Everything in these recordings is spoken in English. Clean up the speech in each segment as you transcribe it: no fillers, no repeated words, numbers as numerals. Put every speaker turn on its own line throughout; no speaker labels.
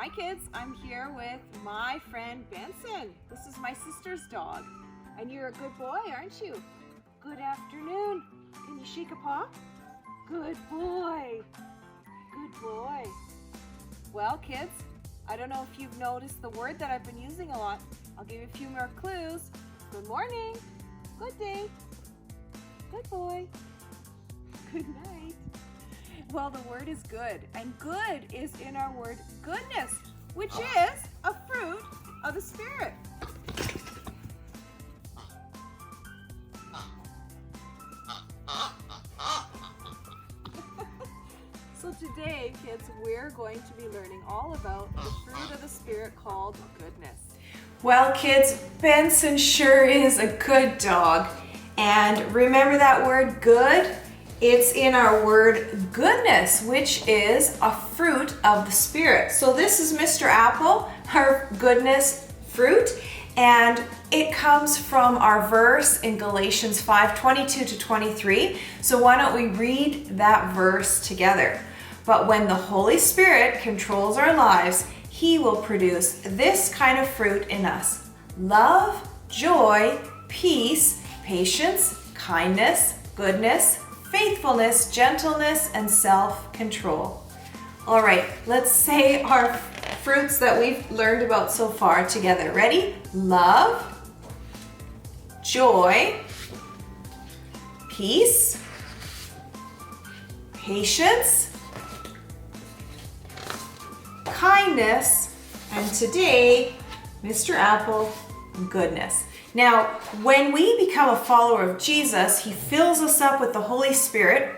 Hi kids, I'm here with my friend Benson. This is my sister's dog. And you're a good boy, aren't you? Good afternoon. Can you shake a paw? Good boy. Good boy. Well kids, I don't know if you've noticed the word that I've been using a lot. I'll give you a few more clues. Good morning. Good day. Good boy. Good night. Well, the word is good, and good is in our word goodness, which is a fruit of the Spirit. So today, kids, we're going to be learning all about the fruit of the Spirit called goodness. Well, kids, Benson sure is a good dog. And remember that word good? It's in our word goodness, which is a fruit of the Spirit. So this is Mr. Apple, our goodness fruit, and it comes from our verse in Galatians 5:22 to 23. So why don't we read that verse together? But when the Holy Spirit controls our lives, He will produce this kind of fruit in us: love, joy, peace, patience, kindness, goodness, faithfulness, gentleness, and self-control. All right, let's say our fruits that we've learned about so far together. Ready? Love, joy, peace, patience, kindness, and today, Mr. Apple, goodness. Now, when we become a follower of Jesus, He fills us up with the Holy Spirit,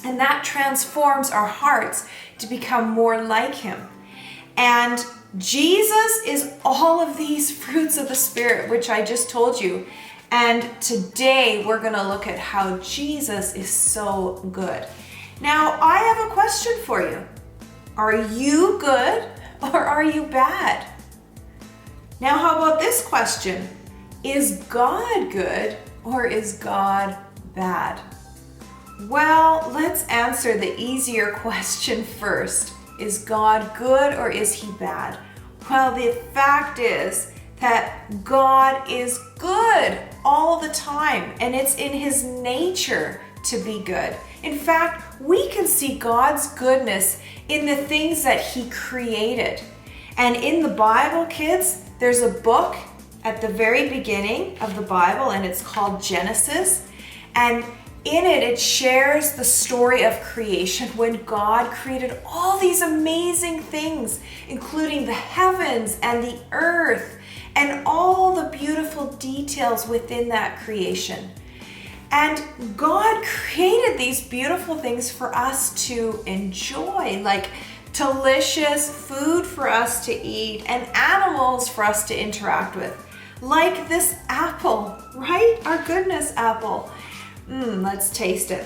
and that transforms our hearts to become more like Him. And Jesus is all of these fruits of the Spirit, which I just told you. And today we're going to look at how Jesus is so good. Now, I have a question for you. Are you good or are you bad? Now, how about this question? Is God good or is God bad? Well, let's answer the easier question first. Is God good or is He bad? Well, the fact is that God is good all the time, and it's in His nature to be good. In fact, we can see God's goodness in the things that He created. And in the Bible, kids, there's a book at the very beginning of the Bible, and it's called Genesis. And in it, it shares the story of creation when God created all these amazing things, including the heavens and the earth and all the beautiful details within that creation. And God created these beautiful things for us to enjoy, like delicious food for us to eat and animals for us to interact with. Like this apple, right? Our goodness apple. Let's taste it.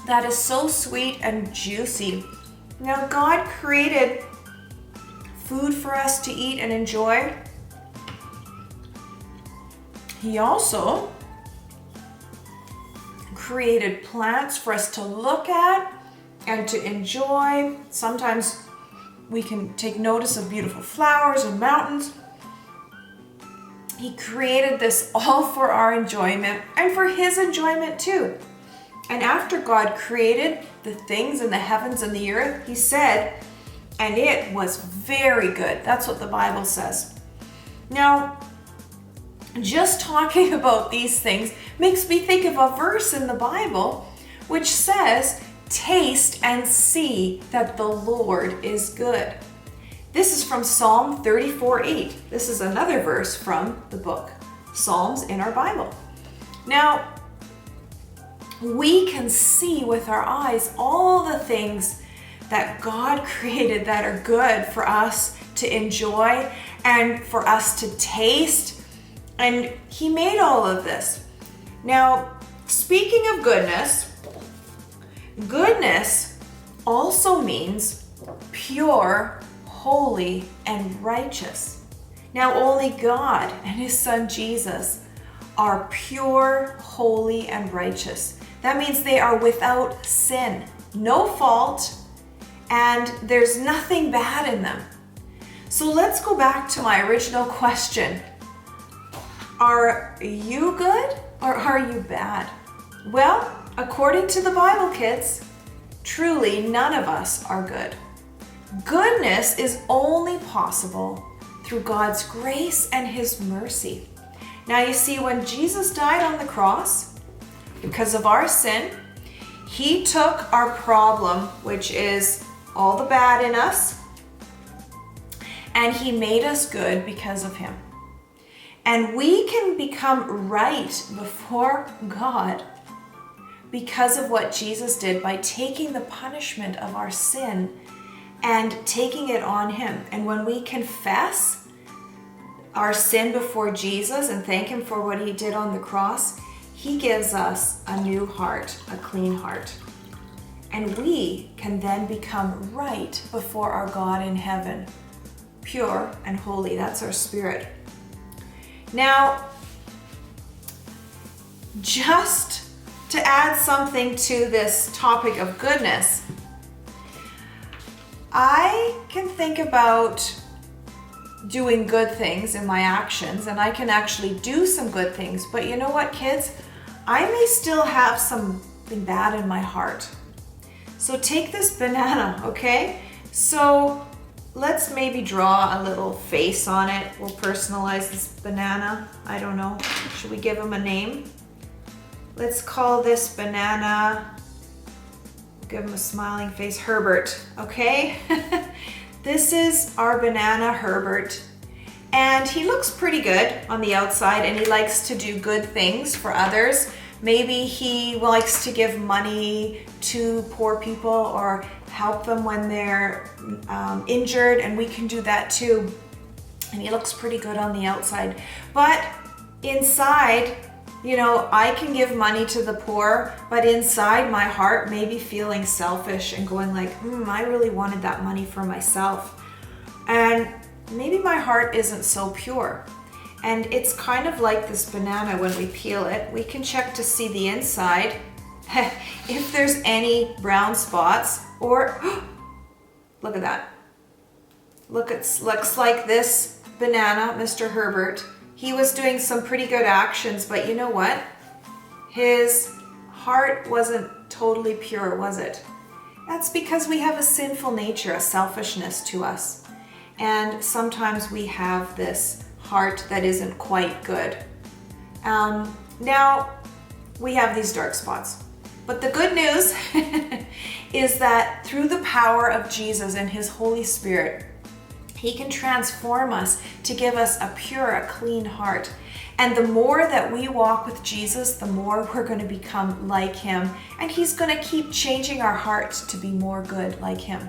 That is so sweet and juicy. Now, God created food for us to eat and enjoy. He also created plants for us to look at and to enjoy. Sometimes we can take notice of beautiful flowers and mountains. He created this all for our enjoyment and for His enjoyment too. And after God created the things in the heavens and the earth, He said, and it was very good. That's what the Bible says. Now, just talking about these things makes me think of a verse in the Bible which says, "Taste and see that the Lord is good." This is from Psalm 34:8. This is another verse from the book Psalms in our Bible. Now, we can see with our eyes all the things that God created that are good for us to enjoy and for us to taste. And He made all of this. Now, speaking of goodness, goodness also means pure, holy, and righteous. Now, only God and His Son Jesus are pure, holy, and righteous. That means they are without sin, no fault, and there's nothing bad in them. So let's go back to my original question. Are you good or are you bad? Well, according to the Bible, kids, truly none of us are good. Goodness is only possible through God's grace and His mercy. Now you see, when Jesus died on the cross, because of our sin, He took our problem, which is all the bad in us, and He made us good because of Him. And we can become right before God because of what Jesus did by taking the punishment of our sin and taking it on Him. And when we confess our sin before Jesus and thank Him for what He did on the cross, He gives us a new heart, a clean heart. And we can then become right before our God in heaven, pure and holy. That's our spirit. Now, just to add something to this topic of goodness, I can think about doing good things in my actions, and I can actually do some good things. But you know what, kids? I may still have something bad in my heart. So take this banana, okay? So let's maybe draw a little face on it. We'll personalize this banana. I don't know. Should we give him a name? Let's call this banana, give him a smiling face, Herbert, okay? This is our banana, Herbert. And he looks pretty good on the outside, and he likes to do good things for others. Maybe he likes to give money to poor people or help them when they're injured, and we can do that too. And he looks pretty good on the outside. But inside, you know, I can give money to the poor, but inside my heart may be feeling selfish and going like, I really wanted that money for myself. And maybe my heart isn't so pure. And it's kind of like this banana. When we peel it, we can check to see the inside if there's any brown spots, or look at that. Looks like this banana, Mr. Herbert. He was doing some pretty good actions, but you know what? His heart wasn't totally pure, was it? That's because we have a sinful nature, a selfishness to us. And sometimes we have this heart that isn't quite good. Now, we have these dark spots. But the good news is that through the power of Jesus and His Holy Spirit, He can transform us to give us a pure, a clean heart. And the more that we walk with Jesus, the more we're going to become like Him. And He's going to keep changing our hearts to be more good like Him.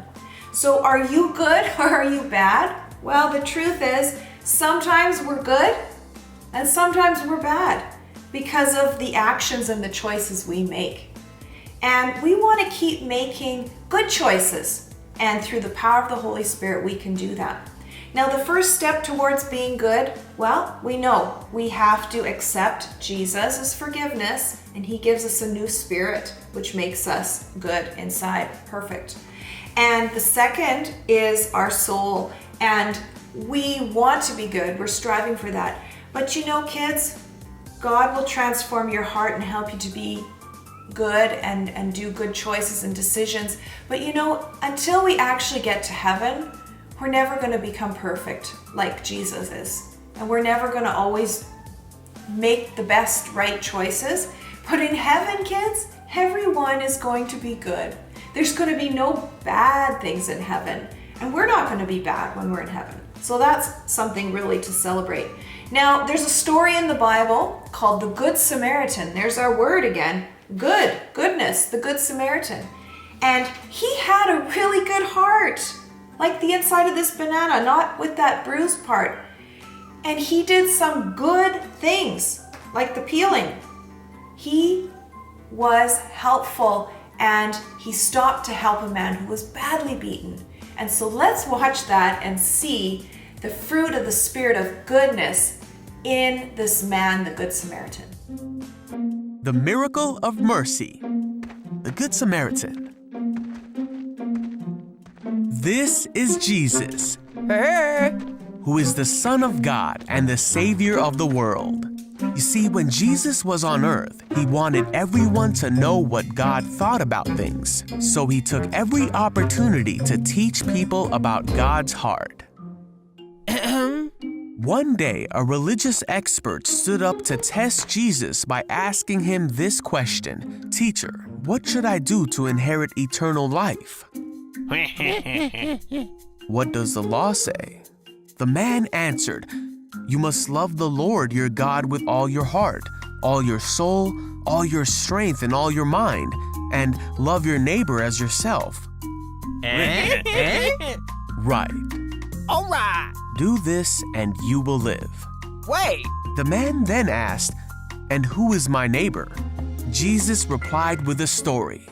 So are you good or are you bad? Well, the truth is, sometimes we're good and sometimes we're bad because of the actions and the choices we make. And we want to keep making good choices. And through the power of the Holy Spirit, we can do that. Now, the first step towards being good, well, we know we have to accept Jesus' forgiveness, and He gives us a new spirit, which makes us good inside, perfect. And the second is our soul, and we want to be good. We're striving for that. But you know, kids, God will transform your heart and help you to be good and do good choices and decisions. But you know, until we actually get to heaven, we're never going to become perfect like Jesus is. And we're never going to always make the best right choices. But in heaven, kids, everyone is going to be good. There's going to be no bad things in heaven. And we're not going to be bad when we're in heaven. So that's something really to celebrate. Now, there's a story in the Bible called the Good Samaritan. There's our word again. Good, goodness, the Good Samaritan. And he had a really good heart, like the inside of this banana, not with that bruised part. And he did some good things, like the peeling. He was helpful, and he stopped to help a man who was badly beaten. And so let's watch that and see the fruit of the Spirit of goodness in this man, the Good Samaritan.
The Miracle of Mercy. The Good Samaritan. This is Jesus, who is the Son of God and the Savior of the world. You see, when Jesus was on earth, he wanted everyone to know what God thought about things. So he took every opportunity to teach people about God's heart. One day, a religious expert stood up to test Jesus by asking him this question: "Teacher, what should I do to inherit eternal life?" What does the law say? The man answered, "You must love the Lord your God with all your heart, all your soul, all your strength, and all your mind, and love your neighbor as yourself." Right.
All right.
Do this and you will live.
Wait.
The man then asked, "And who is my neighbor?" Jesus replied with a story.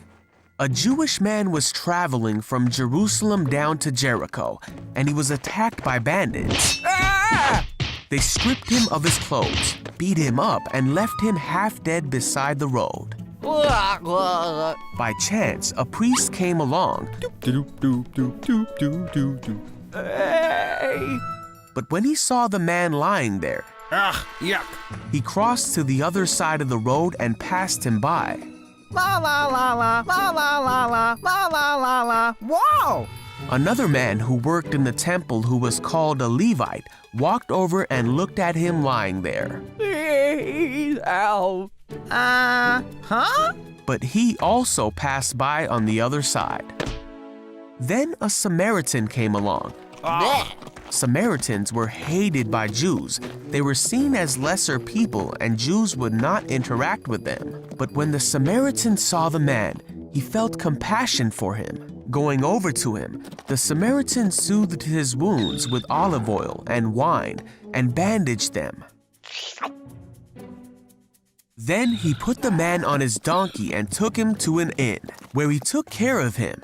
A Jewish man was traveling from Jerusalem down to Jericho, and he was attacked by bandits.
Ah!
They stripped him of his clothes, beat him up, and left him half dead beside the road. By chance, a priest came along. But when he saw the man lying there,
Yuck.
he crossed to the other side of the road and passed him by.
La la la la la la la la la la la la. Wow!
Another man who worked in the temple, who was called a Levite, walked over and looked at him lying there.
Please help. Huh?
But he also passed by on the other side. Then a Samaritan came along. Samaritans were hated by Jews. They were seen as lesser people, and Jews would not interact with them. But when the Samaritan saw the man, he felt compassion for him. Going over to him, the Samaritan soothed his wounds with olive oil and wine and bandaged them. Then he put the man on his donkey and took him to an inn, where he took care of him.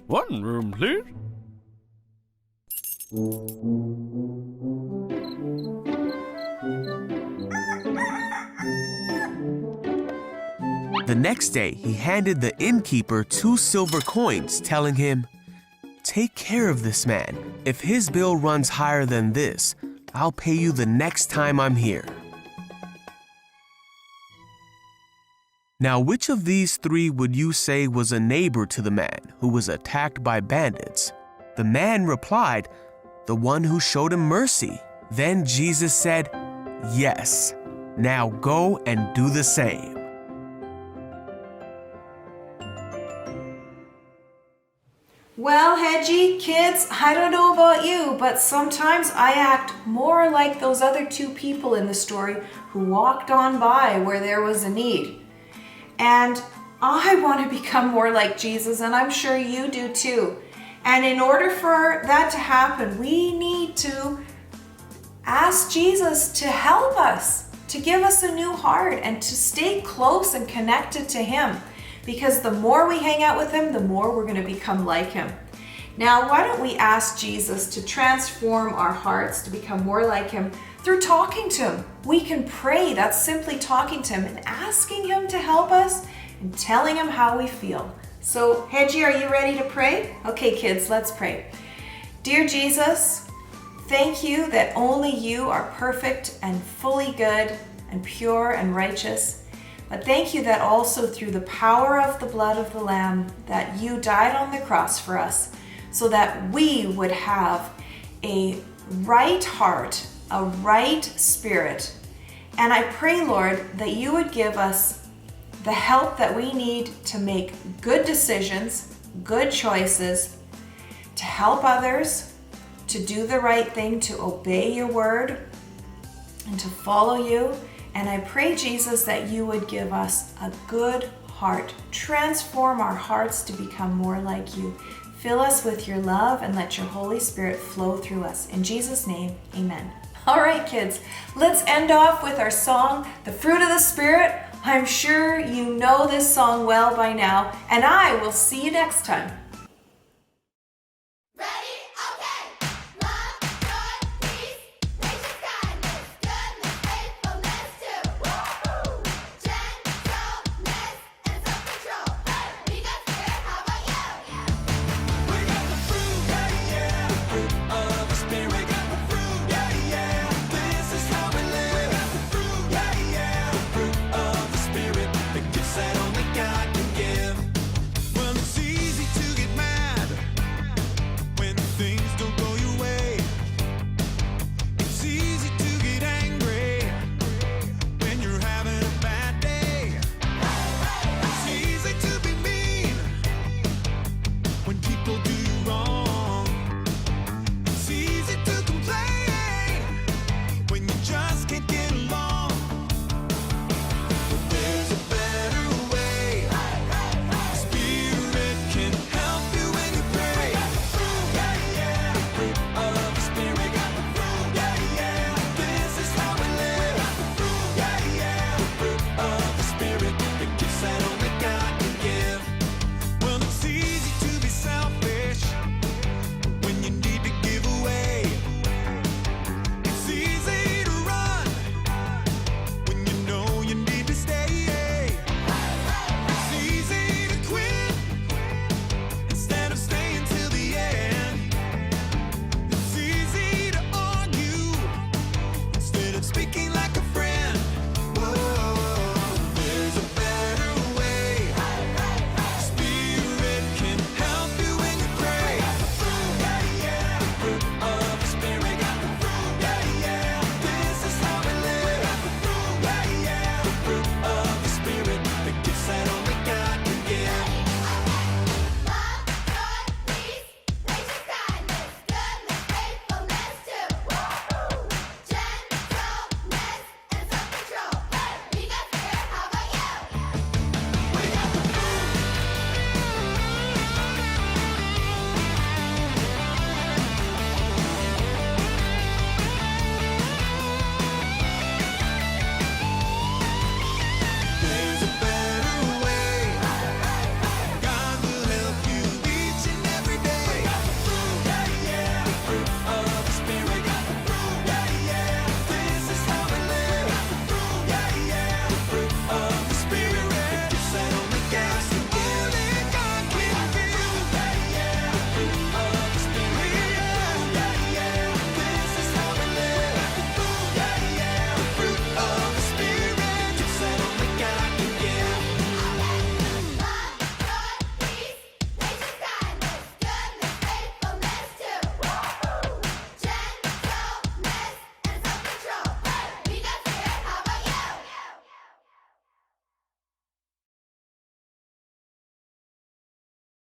One room, please.
The next day, he handed the innkeeper 2 silver coins, telling him, "Take care of this man. If his bill runs higher than this, I'll pay you the next time I'm here." Now, which of these 3 would you say was a neighbor to the man who was attacked by bandits? The man replied, "The one who showed him mercy." Then Jesus said, "Yes, now go and do the same."
Well, Hedgie, kids, I don't know about you, but sometimes I act more like those other 2 people in the story who walked on by where there was a need. And I want to become more like Jesus, and I'm sure you do too. And in order for that to happen, we need to ask Jesus to help us, to give us a new heart, and to stay close and connected to him. Because the more we hang out with him, the more we're going to become like him. Now, why don't we ask Jesus to transform our hearts to become more like him through talking to him? We can pray. That's simply talking to him and asking him to help us and telling him how we feel. So, Hedgie, are you ready to pray? Okay, kids, let's pray. Dear Jesus, thank you that only you are perfect and fully good and pure and righteous. But thank you that also through the power of the blood of the Lamb, that you died on the cross for us so that we would have a right heart, a right spirit. And I pray, Lord, that you would give us the help that we need to make good decisions, good choices, to help others, to do the right thing, to obey your word, and to follow you. And I pray, Jesus, that you would give us a good heart. Transform our hearts to become more like you. Fill us with your love and let your Holy Spirit flow through us. In Jesus' name, amen. All right, kids, let's end off with our song, The Fruit of the Spirit. I'm sure you know this song well by now, and I will see you next time.